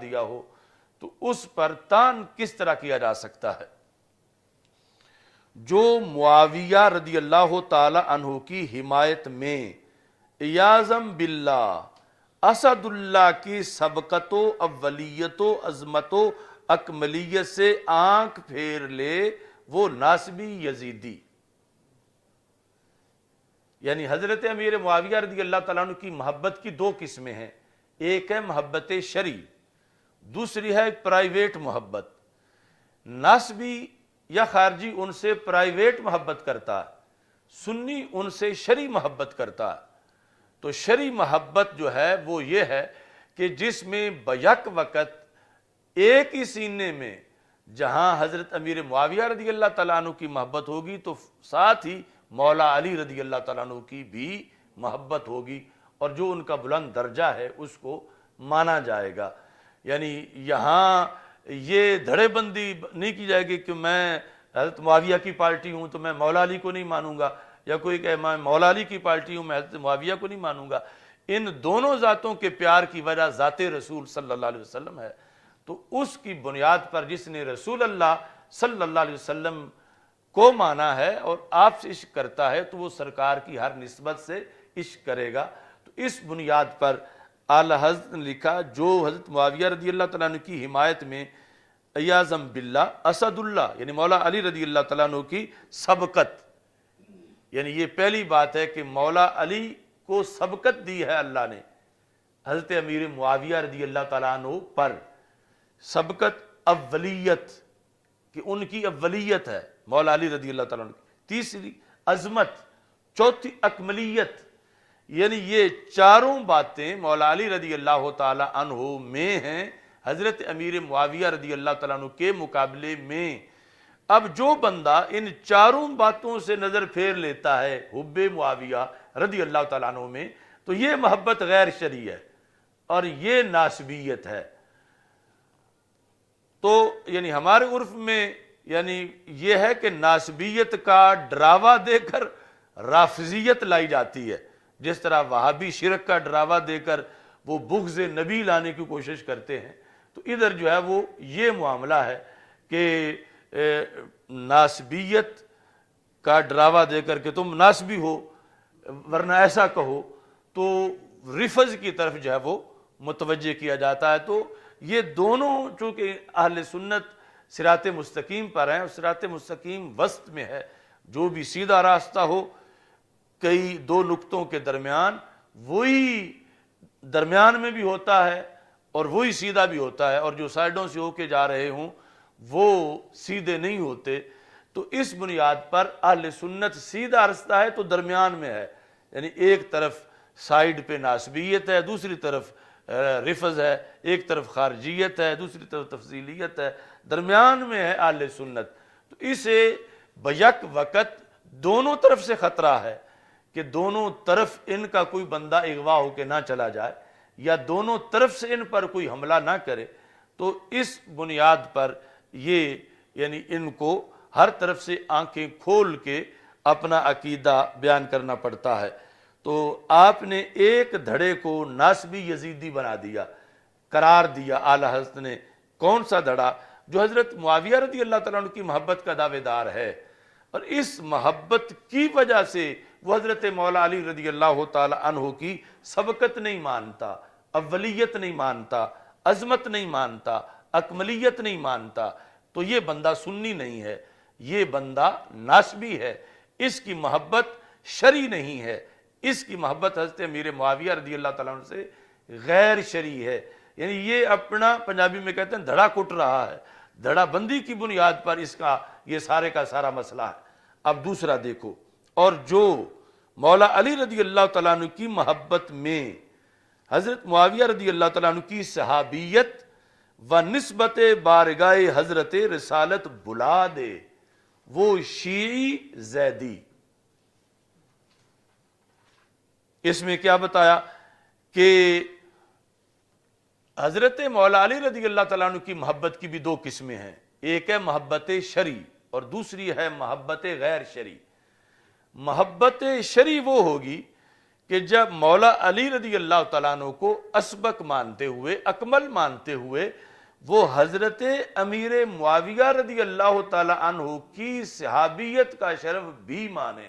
دیا ہو تو اس پر تان کس طرح کیا جا سکتا ہے؟ جو معاویہ رضی اللہ تعالی عنہ کی حمایت میں عیاذم باللہ اسد اللہ کی سبقت و اولیت و عظمت و اکملیت سے آنکھ پھیر لے، وہ ناسبی یزیدی، یعنی حضرت امیر معاویہ رضی اللہ تعالیٰ عنہ کی محبت کی دو قسمیں ہیں، ایک ہے محبت شرعی، دوسری ہے پرائیویٹ محبت۔ ناسبی یا خارجی ان سے پرائیویٹ محبت کرتا ہے، سنی ان سے شرعی محبت کرتا ہے۔ تو شرعی محبت جو ہے وہ یہ ہے کہ جس میں بیک وقت ایک ہی سینے میں جہاں حضرت امیر معاویہ رضی اللہ تعالیٰ عنہ کی محبت ہوگی تو ساتھ ہی مولا علی رضی اللہ تعالیٰ عنہ کی بھی محبت ہوگی، اور جو ان کا بلند درجہ ہے اس کو مانا جائے گا۔ یعنی یہاں یہ دھڑے بندی نہیں کی جائے گی کہ میں حضرت معاویہ کی پارٹی ہوں تو میں مولا علی کو نہیں مانوں گا، یا کوئی کہ میں مولا علی کی پارٹی ہوں میں حضرت معاویہ کو نہیں مانوں گا۔ ان دونوں ذاتوں کے پیار کی وجہ ذات رسول صلی اللہ علیہ وسلم ہے، تو اس کی بنیاد پر جس نے رسول اللہ صلی اللہ علیہ وسلم کو مانا ہے اور آپ سے عشق کرتا ہے تو وہ سرکار کی ہر نسبت سے عشق کرے گا۔ تو اس بنیاد پر اعلی حضرت نے لکھا جو حضرت معاویہ رضی اللہ تعالیٰ عنہ کی حمایت میں عیاذم باللہ اسد اللہ یعنی مولا علی رضی اللہ تعالیٰ عنہ کی سبقت، یعنی یہ پہلی بات ہے کہ مولا علی کو سبقت دی ہے اللہ نے حضرت امیر معاویہ رضی اللہ تعالیٰ عنہ پر، سبقت اولیت کہ ان کی اولیت ہے مولا علی رضی اللہ تعالیٰ عنہ کی، تیسری عظمت، چوتھی اکملیت، یعنی یہ چاروں باتیں مولا علی رضی اللہ تعالیٰ عنہ میں ہیں حضرت امیر معاویہ رضی اللہ تعالیٰ عنہ کے مقابلے میں۔ اب جو بندہ ان چاروں باتوں سے نظر پھیر لیتا ہے حب معاویہ رضی اللہ تعالیٰ عنہ میں، تو یہ محبت غیر شرعی ہے اور یہ ناسبیت ہے۔ تو یعنی ہمارے عرف میں یعنی یہ ہے کہ ناسبیت کا ڈراوا دے کر رافضیت لائی جاتی ہے، جس طرح وہابی شرک کا ڈراوا دے کر وہ بغض نبی لانے کی کوشش کرتے ہیں، تو ادھر جو ہے وہ یہ معاملہ ہے کہ ناسبیت کا ڈراوا دے کر کہ تم ناسبی ہو ورنہ ایسا کہو، تو رفض کی طرف جو ہے وہ متوجہ کیا جاتا ہے۔ تو یہ دونوں چونکہ اہل سنت صراط مستقیم پر ہیں اور صراط مستقیم وسط میں ہے، جو بھی سیدھا راستہ ہو کئی دو نقطوں کے درمیان وہی درمیان میں بھی ہوتا ہے اور وہی سیدھا بھی ہوتا ہے، اور جو سائیڈوں سے ہو کے جا رہے ہوں وہ سیدھے نہیں ہوتے۔ تو اس بنیاد پر اہل سنت سیدھا راستہ ہے تو درمیان میں ہے، یعنی ایک طرف سائیڈ پہ ناسبیت ہے، دوسری طرف رفض ہے، ایک طرف خارجیت ہے، دوسری طرف تفضیلیت ہے، درمیان میں ہے اہل سنت۔ تو اسے بیک وقت دونوں طرف سے خطرہ ہے کہ دونوں طرف ان کا کوئی بندہ اغوا ہو کے نہ چلا جائے یا دونوں طرف سے ان پر کوئی حملہ نہ کرے، تو اس بنیاد پر یہ یعنی ان کو ہر طرف سے آنکھیں کھول کے اپنا عقیدہ بیان کرنا پڑتا ہے۔ تو آپ نے ایک دھڑے کو ناسبی یزیدی بنا دیا، قرار دیا اعلی حضرت نے۔ کون سا دھڑا؟ جو حضرت معاویہ رضی اللہ تعالیٰ عنہ کی محبت کا دعوے دار ہے، اور اس محبت کی وجہ سے وہ حضرت مولا علی رضی اللہ تعالیٰ عنہ کی سبقت نہیں مانتا، اولیت نہیں مانتا، عظمت نہیں مانتا، اکملیت نہیں مانتا، تو یہ بندہ سنی نہیں ہے، یہ بندہ ناسبی ہے، اس کی محبت شرعی نہیں ہے، اس کی محبت حضرت امیر معاویہ رضی اللہ تعالیٰ عنہ سے غیر شرعی ہے۔ یعنی یہ اپنا پنجابی میں کہتے ہیں دھڑا کٹ رہا ہے، دھڑا بندی کی بنیاد پر اس کا یہ سارے کا سارا مسئلہ ہے۔ اب دوسرا دیکھو، اور جو مولا علی رضی اللہ تعالیٰ عنہ کی محبت میں حضرت معاویہ رضی اللہ تعالیٰ عنہ کی صحابیت و نسبت بارگاہ حضرت رسالت بلا دے، وہ شیعی زیدی۔ اس میں کیا بتایا کہ حضرت مولا علی رضی اللہ تعالیٰ عنہ کی محبت کی بھی دو قسمیں ہیں، ایک ہے محبت شرعی اور دوسری ہے محبت غیر شرعی۔ محبت شرعی وہ ہوگی کہ جب مولا علی رضی اللہ تعالیٰ عنہ کو اسبق مانتے ہوئے، اکمل مانتے ہوئے، وہ حضرت امیر معاویہ رضی اللہ تعالیٰ عنہ کی صحابیت کا شرف بھی مانے۔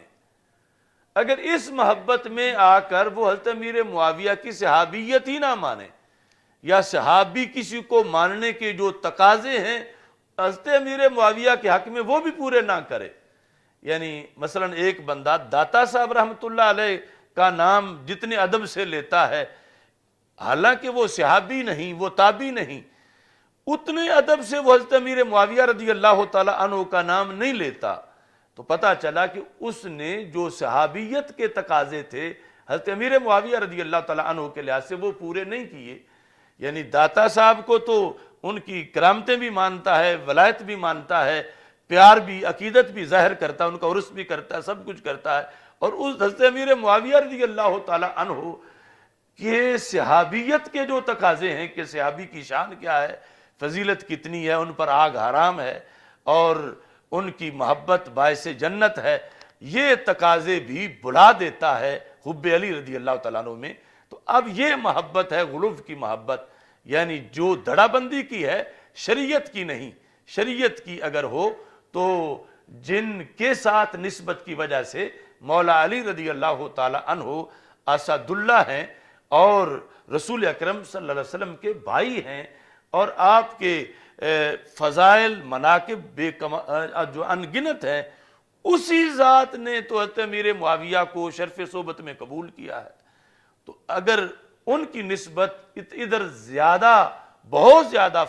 اگر اس محبت میں آ کر وہ حضرت امیر معاویہ کی صحابیت ہی نہ مانے، یا صحابی کسی کو ماننے کے جو تقاضے ہیں حضرت امیر معاویہ کے حق میں وہ بھی پورے نہ کرے، یعنی مثلا ایک بندہ داتا صاحب رحمۃ اللہ علیہ کا نام جتنے ادب سے لیتا ہے، حالانکہ وہ صحابی نہیں، وہ تابعی نہیں، اتنے ادب سے وہ حضرت امیر معاویہ رضی اللہ تعالی عنہ کا نام نہیں لیتا، تو پتہ چلا کہ اس نے جو صحابیت کے تقاضے تھے حضرت امیر معاویہ رضی اللہ تعالی عنہ کے لحاظ سے وہ پورے نہیں کیے۔ یعنی داتا صاحب کو تو ان کی کرامتیں بھی مانتا ہے، ولایت بھی مانتا ہے، پیار بھی، عقیدت بھی ظاہر کرتا ہے، ان کا عرس بھی کرتا ہے، سب کچھ کرتا ہے، اور اس حضرت امیر معاویہ رضی اللہ تعالی عنہ کے صحابیت کے جو تقاضے ہیں کہ صحابی کی شان کیا ہے، فضیلت کتنی ہے، ان پر آگ حرام ہے اور ان کی محبت باعث جنت ہے، یہ تقاضے بھی بلا دیتا ہے حب علی رضی اللہ تعالیٰ عنہ میں۔ تو اب یہ محبت ہے غلو کی محبت، یعنی جو دھڑا بندی کی ہے، شریعت کی نہیں۔ شریعت کی اگر ہو تو جن کے ساتھ نسبت کی وجہ سے مولا علی رضی اللہ تعالی عنہ اسد اللہ ہیں اور رسول اکرم صلی اللہ علیہ وسلم کے بھائی ہیں، اور آپ کے فضائل مناقب جو انگنت ہیں، اسی ذات نے تو حضرت امیر معاویہ کو شرف صحبت میں قبول کیا ہے۔ تو اگر ان کی نسبت ادھر زیادہ، بہت زیادہ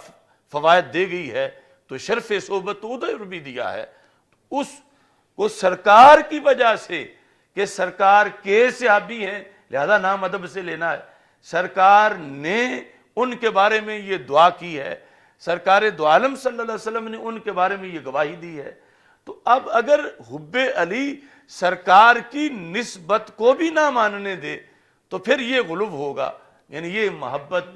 فوائد دے گئی ہے تو شرف صحبت تو ادھر بھی دیا ہے، اس کو سرکار کی وجہ سے کہ سرکار کے صحابی ہیں لہذا نام ادب سے لینا ہے، سرکار نے ان کے بارے میں یہ دعا کی ہے، سرکار دو عالم صلی اللہ علیہ وسلم نے ان کے بارے میں یہ گواہی دی ہے، تو اب اگر حب علی سرکار کی نسبت کو بھی نہ ماننے دے تو پھر یہ غلو ہوگا، یعنی یہ محبت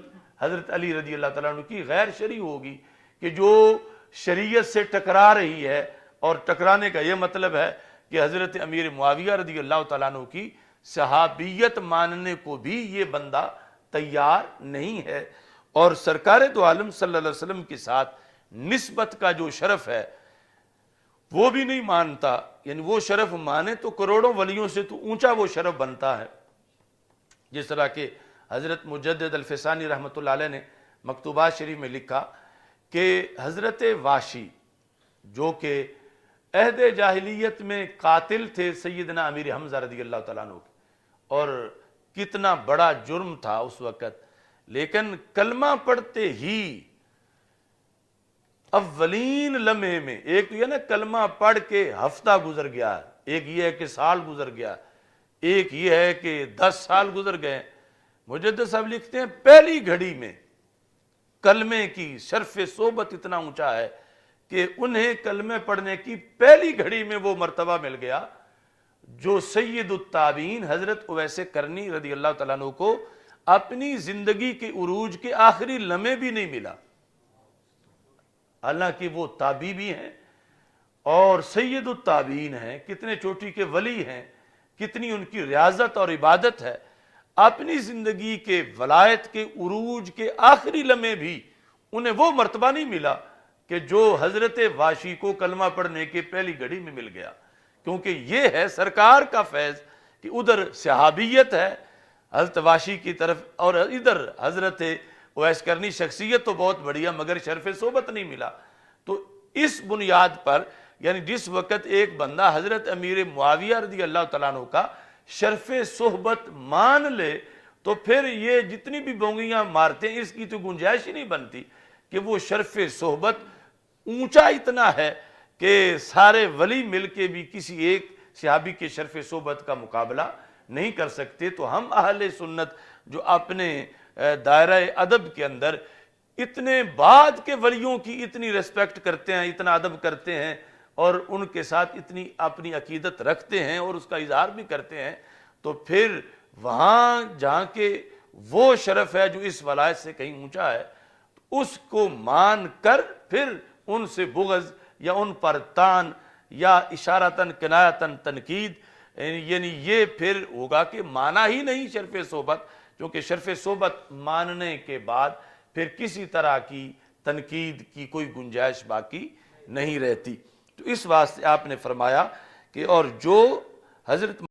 حضرت علی رضی اللہ تعالیٰ عنہ کی غیر شرعی ہوگی کہ جو شریعت سے ٹکرا رہی ہے، اور ٹکرانے کا یہ مطلب ہے کہ حضرت امیر معاویہ رضی اللہ تعالیٰ عنہ کی صحابیت ماننے کو بھی یہ بندہ تیار نہیں ہے، اور سرکار دو عالم صلی اللہ علیہ وسلم کے ساتھ نسبت کا جو شرف ہے وہ بھی نہیں مانتا، یعنی وہ شرف مانے تو کروڑوں ولیوں سے تو اونچا وہ شرف بنتا ہے، جس طرح کہ حضرت مجدد الفسانی رحمۃ اللہ علیہ نے مکتوبات شریف میں لکھا کہ حضرت واشی جو کہ عہد جاہلیت میں قاتل تھے سیدنا امیر حمزہ رضی اللہ تعالیٰ عنہ کے، اور کتنا بڑا جرم تھا اس وقت، لیکن کلمہ پڑھتے ہی اولین لمحے میں، ایک تو یہ نا کلمہ پڑھ کے ہفتہ گزر گیا، ایک یہ ہے کہ سال گزر گیا، ایک یہ ہے کہ 10 سال گزر گئے، مجدد صاحب لکھتے ہیں پہلی گھڑی میں کلمے کی شرف صحبت اتنا اونچا ہے کہ انہیں کلمے پڑھنے کی پہلی گھڑی میں وہ مرتبہ مل گیا جو سید التابعین حضرت اویس کرنی رضی اللہ تعالیٰ عنہ کو اپنی زندگی کے عروج کے آخری لمحے بھی نہیں ملا، حالانکہ وہ تابعی بھی ہیں اور سید التابعین ہیں، کتنے چوٹی کے ولی ہیں، کتنی ان کی ریاضت اور عبادت ہے، اپنی زندگی کے ولایت کے عروج کے آخری لمحے بھی انہیں وہ مرتبہ نہیں ملا کہ جو حضرت واشی کو کلمہ پڑھنے کے پہلی گھڑی میں مل گیا، کیونکہ یہ ہے سرکار کا فیض کہ ادھر صحابیت ہے حضرت واشی کی طرف، اور ادھر حضرت اویس کرنی شخصیت تو بہت بڑی ہے مگر شرف صحبت نہیں ملا۔ تو اس بنیاد پر یعنی جس وقت ایک بندہ حضرت امیر معاویہ رضی اللہ تعالیٰ عنہ کا شرف صحبت مان لے تو پھر یہ جتنی بھی بونگیاں مارتے ہیں اس کی تو گنجائش ہی نہیں بنتی کہ وہ شرف صحبت اونچا اتنا ہے کہ سارے ولی مل کے بھی کسی ایک صحابی کے شرف صحبت کا مقابلہ نہیں کر سکتے۔ تو ہم اہل سنت جو اپنے دائرہ ادب کے اندر اتنے بعد کے ولیوں کی اتنی ریسپیکٹ کرتے ہیں، اتنا ادب کرتے ہیں اور ان کے ساتھ اتنی اپنی عقیدت رکھتے ہیں اور اس کا اظہار بھی کرتے ہیں، تو پھر وہاں جہاں کے وہ شرف ہے جو اس ولایت سے کہیں اونچا ہے، اس کو مان کر پھر ان سے بغض یا ان پر تان یا اشارتاً کنایتاً تنقید یعنی یہ پھر ہوگا کہ مانا ہی نہیں شرف صحبت، کیونکہ شرف صحبت ماننے کے بعد پھر کسی طرح کی تنقید کی کوئی گنجائش باقی نہیں رہتی۔ تو اس واسطے آپ نے فرمایا کہ اور جو حضرت